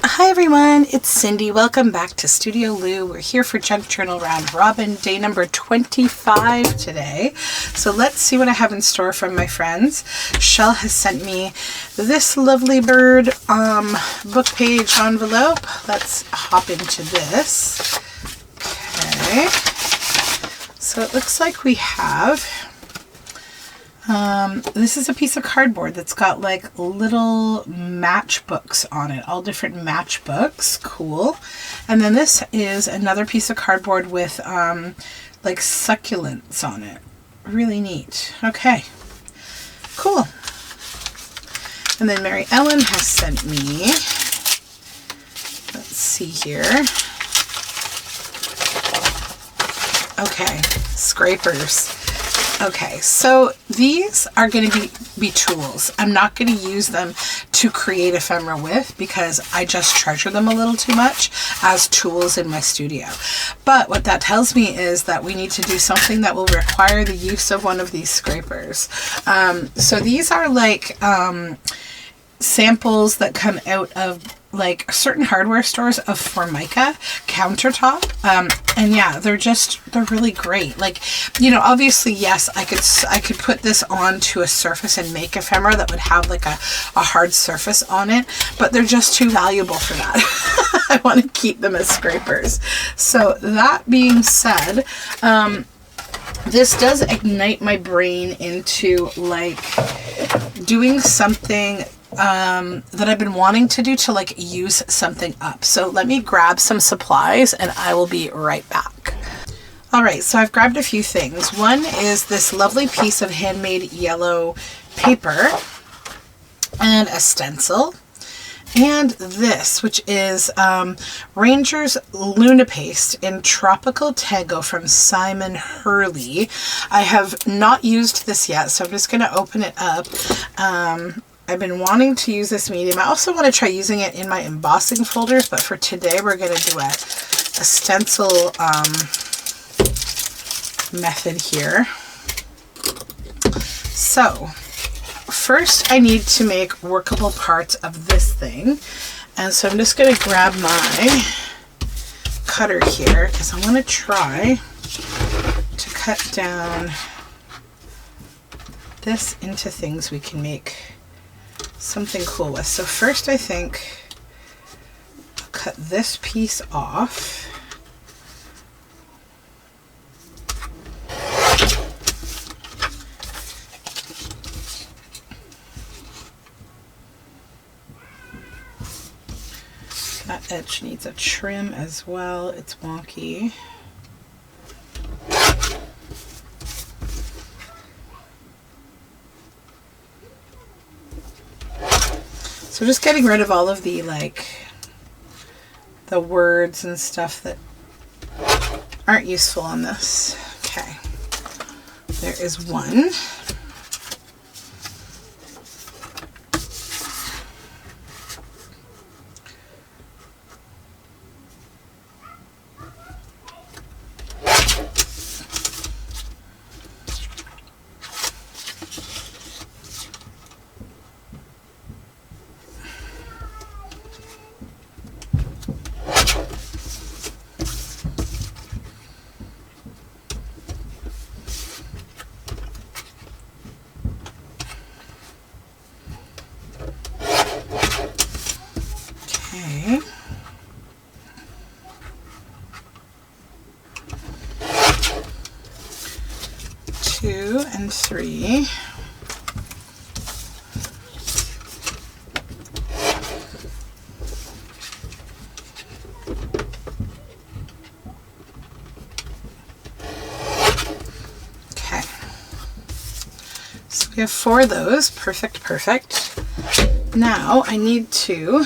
Hi everyone, it's Cindy. Welcome back to Studioloo. We're here for Junk Journal Round Robin, day number 25 today. So let's see what I have in store from my friends. Shell has sent me this lovely bird book page envelope. Let's hop into this. Okay. So it looks like we have this is a piece of cardboard that's got like little matchbooks on it, all different matchbooks. Cool. And then this is another piece of cardboard with like succulents on it. Really neat. Okay, cool. And then Mary Ellen has sent me, let's see here. Okay, scrapers. Okay, so these are going to be tools. I'm not going to use them to create ephemera with because I just treasure them a little too much as tools in my studio. But what that tells me is that we need to do something that will require the use of one of these scrapers. So these are like samples that come out of like certain hardware stores of Formica countertop, and yeah, they're really great. Like, you know, obviously yes, I could put this onto a surface and make ephemera that would have like a hard surface on it, but they're just too valuable for that. I want to keep them as scrapers. So that being said, this does ignite my brain into like doing something that I've been wanting to do to like use something up. So let me grab some supplies and I will be right back. All right, so I've grabbed a few things. One is this lovely piece of handmade yellow paper and a stencil. And this, which is Ranger's Luna Paste in Tropical Tango from Simon Hurley. I have not used this yet, so I'm just going to open it up. I've been wanting to use this medium. I also want to try using it in my embossing folders, but for today we're going to do a stencil method here. So first I need to make workable parts of this thing. And so I'm just going to grab my cutter here because I want to try to cut down this into things we can make something cool with. So first I think I'll cut this piece off. That edge needs a trim as well. It's wonky. So just getting rid of all of the like the words and stuff that aren't useful on this. Okay, there is one. Okay. 2 and 3. Okay. So we have 4 of those. Perfect, perfect. Now I need to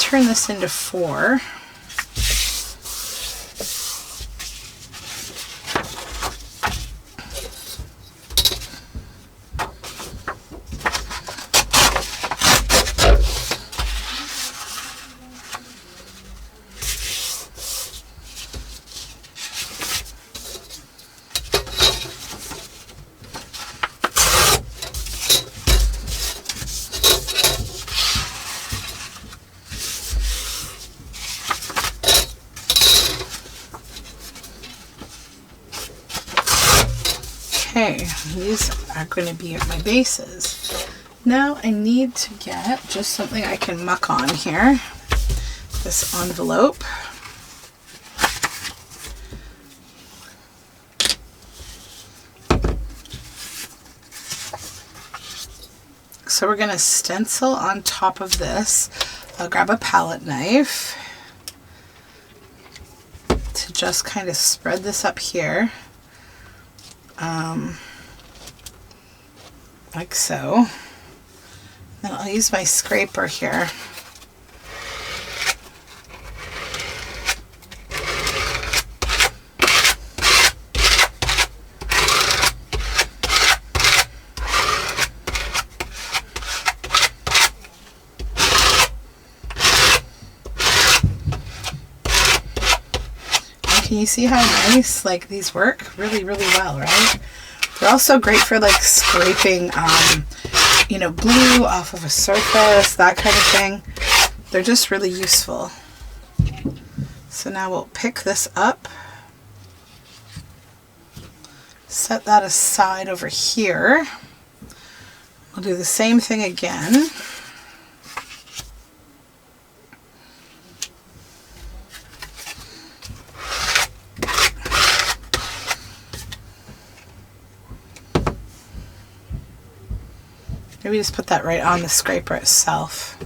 turn this into 4. Okay, these are going to be my bases. Now I need to get just something I can muck on here. This envelope. So we're going to stencil on top of this. I'll grab a palette knife to just kind of spread this up here. Like so. Then I'll use my scraper here. Can you see how nice like these work? Really, really well, right? They're also great for like scraping, you know, glue off of a surface, that kind of thing. They're just really useful. So now we'll pick this up, set that aside over here. We'll do the same thing again. Maybe just put that right on the scraper itself.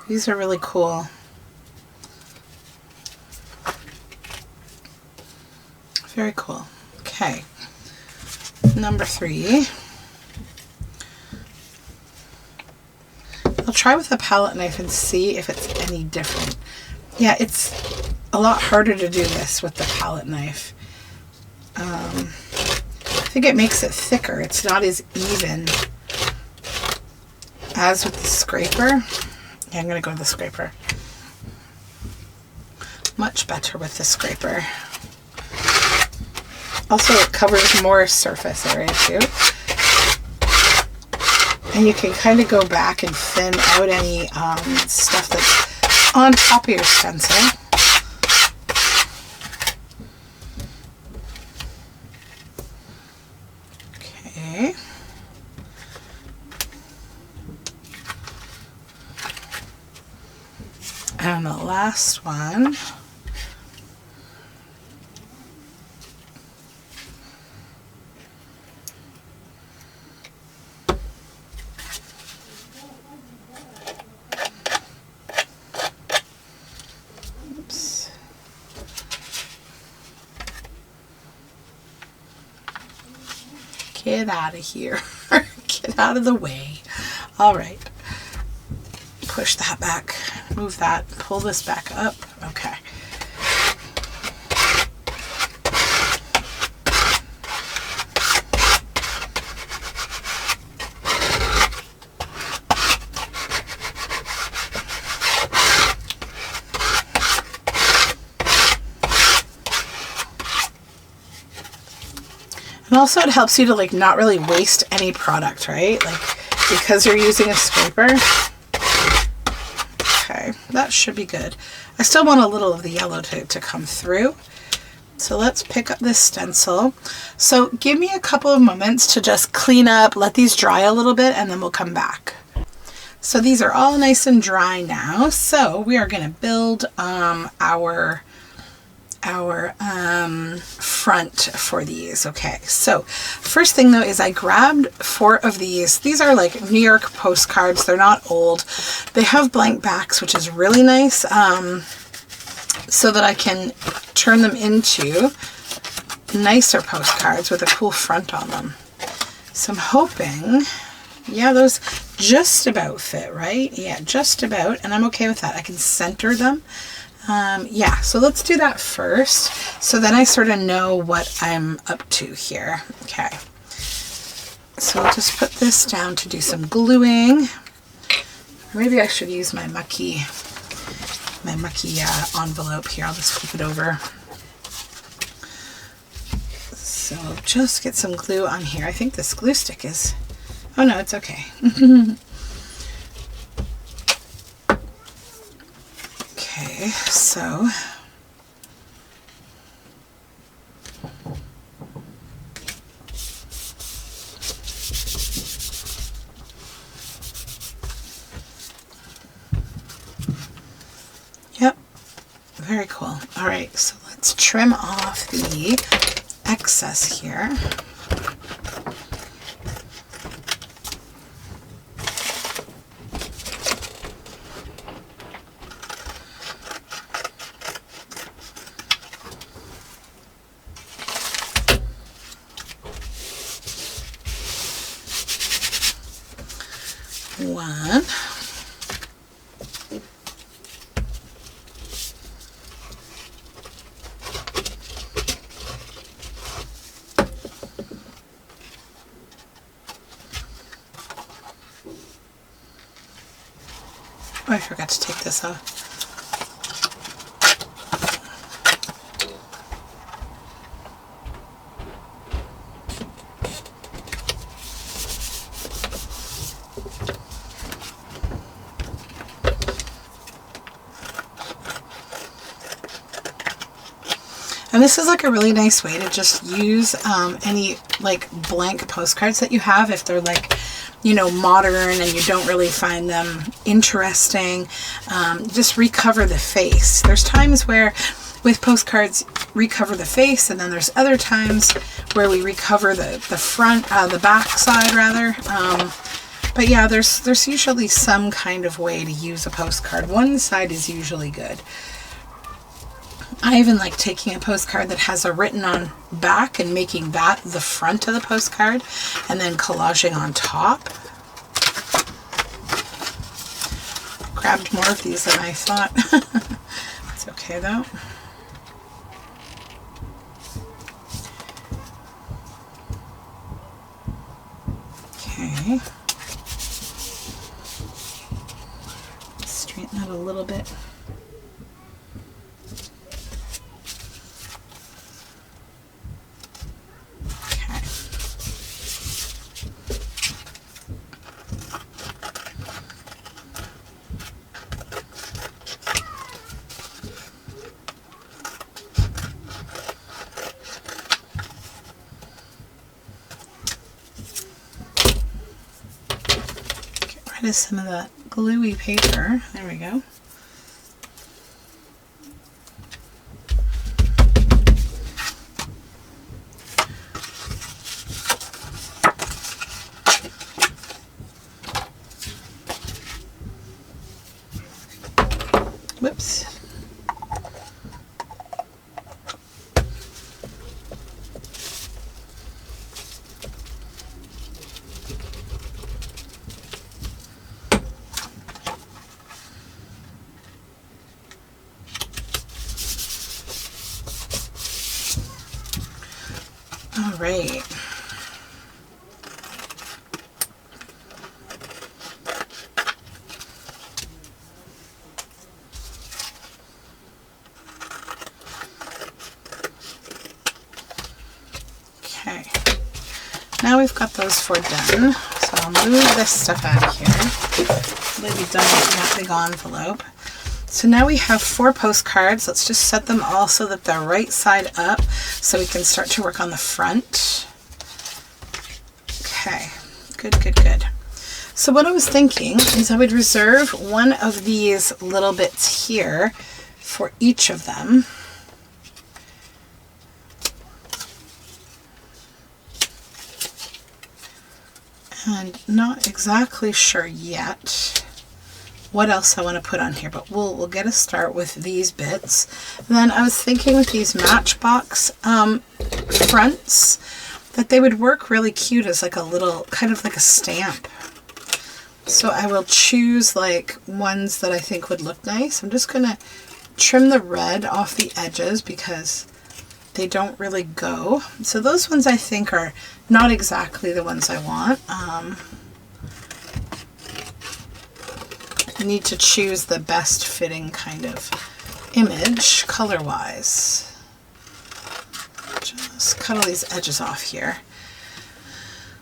These are really cool. Very cool. Okay. Number 3. I'll try with a palette knife and see if it's any different. Yeah, it's a lot harder to do this with the palette knife. I think it makes it thicker. It's not as even as with the scraper. Yeah, I'm going to go with the scraper. Much better with the scraper. Also, it covers more surface area too. And you can kind of go back and thin out any stuff that's on top of your stencil. Okay. And the last one. Oops. Get out of here. Get out of the way. All right. Push that back, move that, pull this back up. Okay. And also it helps you to like not really waste any product, right? Like because you're using a scraper. Okay, that should be good. I still want a little of the yellow to come through. So let's pick up this stencil. So give me a couple of moments to just clean up, let these dry a little bit, and then we'll come back. So these are all nice and dry now. So we are going to build our front for these. Okay, so first thing though is I grabbed 4 of these. These are like New York postcards. They're not old. They have blank backs, which is really nice, so that I can turn them into nicer postcards with a cool front on them. So I'm hoping, yeah, those just about fit, right? Yeah, just about, and I'm okay with that. I can center them. Yeah, so let's do that first. So then I sort of know what I'm up to here. Okay. So I'll just put this down to do some gluing. Maybe I should use my mucky envelope here. I'll just flip it over. So just get some glue on here. I think this glue stick is, oh no, it's okay. Okay, so yep, very cool. All right, so let's trim off the excess here. One. Oh, I forgot to take this off. And this is like a really nice way to just use any like blank postcards that you have if they're like, you know, modern and you don't really find them interesting. Just recover the face. There's times where with postcards recover the face, and then there's other times where we recover the front, the back side rather. But yeah, there's usually some kind of way to use a postcard. One side is usually good. I even like taking a postcard that has a written on back and making that the front of the postcard and then collaging on top. Grabbed more of these than I thought. It's okay though. Okay. Straighten that a little bit. Is some of that gluey paper. There we go. Whoops. All right. Okay. Now we've got those four done. So I'll move this stuff out of here. Maybe done with that big envelope. So now we have 4 postcards. Let's just set them all so that they're right side up so we can start to work on the front. Okay, good, good, good. So what I was thinking is I would reserve one of these little bits here for each of them. And not exactly sure yet what else I want to put on here, but we'll get a start with these bits. And then I was thinking with these Matchbox fronts that they would work really cute as like a little, kind of like a stamp. So I will choose like ones that I think would look nice. I'm just gonna trim the red off the edges because they don't really go. So those ones I think are not exactly the ones I want. I need to choose the best fitting kind of image color-wise. Just cut all these edges off here.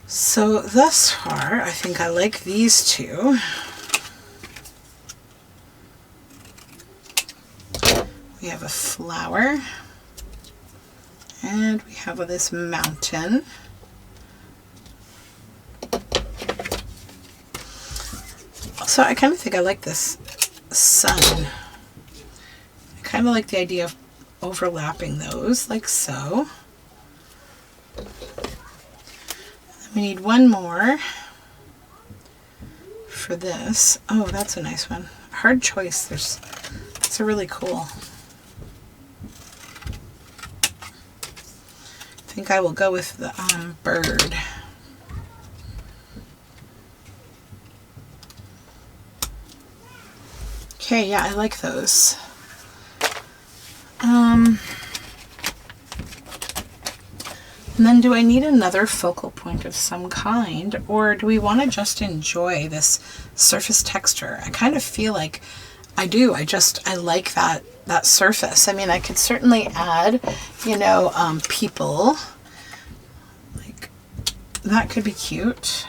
So thus far, I think I like these two. We have a flower, and we have this mountain. So I kind of think I like this sun. I kind of like the idea of overlapping those like so. We need one more for this. Oh, that's a nice one. Hard choice. It's a really cool. I think I will go with the bird. Okay, yeah, I like those. And then do I need another focal point of some kind, or do we want to just enjoy this surface texture? I kind of feel like I do. I like that surface. I mean, I could certainly add, you know, people. Like, that could be cute.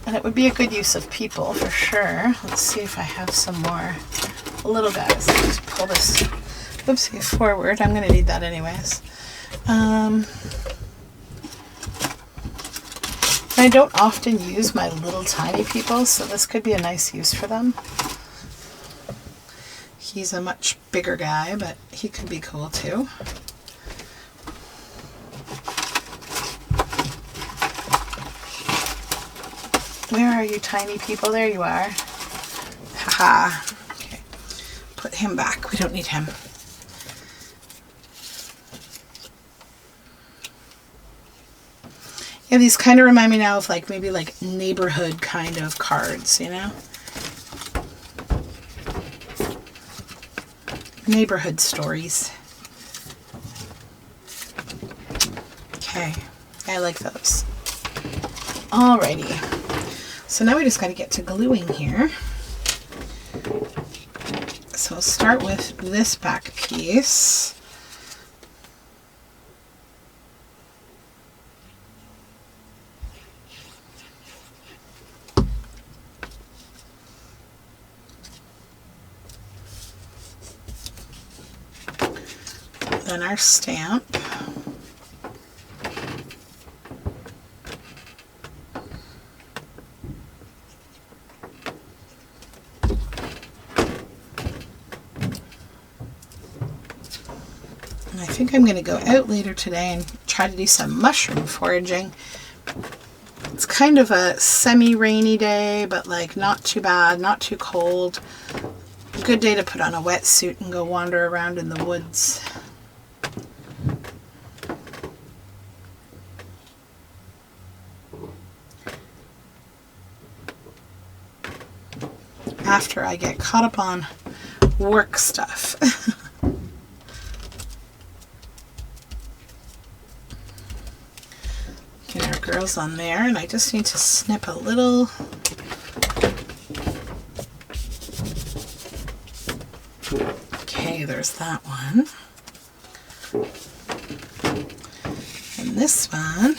And it would be a good use of people for sure. Let's see if I have some more little guys. Let's pull this, oopsie, forward. I'm going to need that anyways. I don't often use my little tiny people, so this could be a nice use for them. He's a much bigger guy, but he could be cool too. Where are you, tiny people? There you are. Haha. Okay. Put him back. We don't need him. Yeah, these kind of remind me now of like maybe like neighborhood kind of cards, you know? Neighborhood stories. Okay, I like those. Alrighty. So now we just got to get to gluing here. So I'll start with this back piece. Then our stamp. And I think I'm going to go out later today and try to do some mushroom foraging. It's kind of a semi-rainy day, but like not too bad, not too cold. A good day to put on a wetsuit and go wander around in the woods. After I get caught up on work stuff. Get our girls on there, and I just need to snip a little. Okay, there's that one. And this one.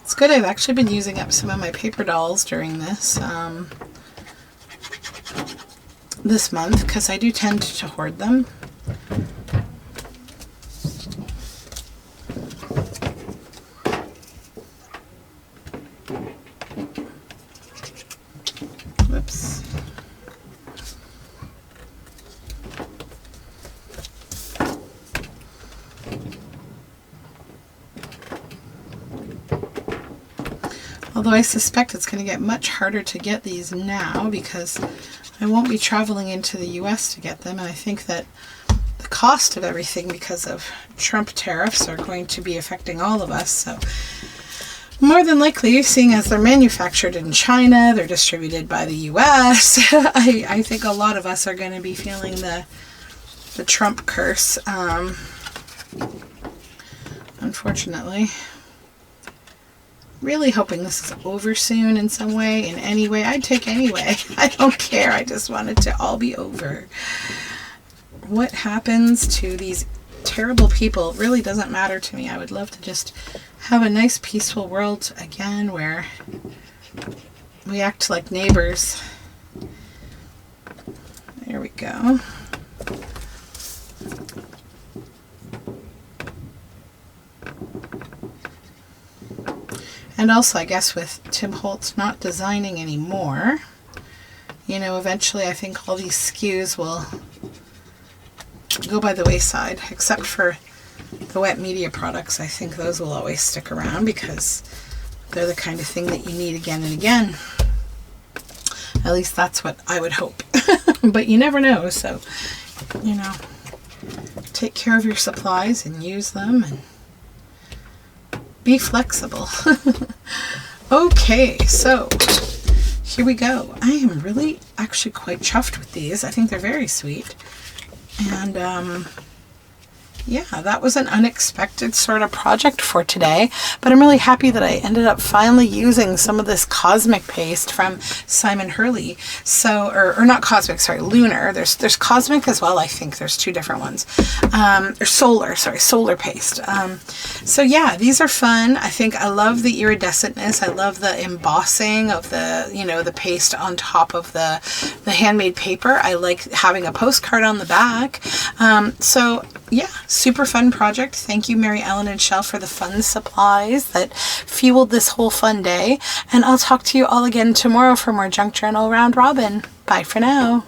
It's good. I've actually been using up some of my paper dolls during this this month, because I do tend to hoard them. Whoops. Although I suspect it's going to get much harder to get these now because I won't be traveling into the US to get them, and I think that the cost of everything because of Trump tariffs are going to be affecting all of us. So more than likely, seeing as they're manufactured in China, they're distributed by the US, I think a lot of us are going to be feeling the Trump curse, unfortunately. Really hoping this is over soon in some way, in any way. I'd take anyway. I don't care. I just want it to all be over. What happens to these terrible people really doesn't matter to me. I would love to just have a nice peaceful world again where we act like neighbors. There we go. And also, I guess with Tim Holtz not designing anymore, you know, eventually I think all these SKUs will go by the wayside, except for the wet media products. I think those will always stick around because they're the kind of thing that you need again and again. At least that's what I would hope. But you never know, so, you know, take care of your supplies and use them and be flexible. Okay, so here we go. I am really actually quite chuffed with these. I think they're very sweet. And yeah, that was an unexpected sort of project for today, but I'm really happy that I ended up finally using some of this cosmic paste from Simon Hurley. So, or not cosmic, sorry, lunar. There's cosmic as well. I think there's two different ones. Or solar paste. So yeah, these are fun. I think I love the iridescentness. I love the embossing of the, you know, the paste on top of the handmade paper. I like having a postcard on the back. So yeah, super fun project. Thank you, Mary Ellen and Shell, for the fun supplies that fueled this whole fun day. And I'll talk to you all again tomorrow for more Junk Journal Round Robin. Bye for now.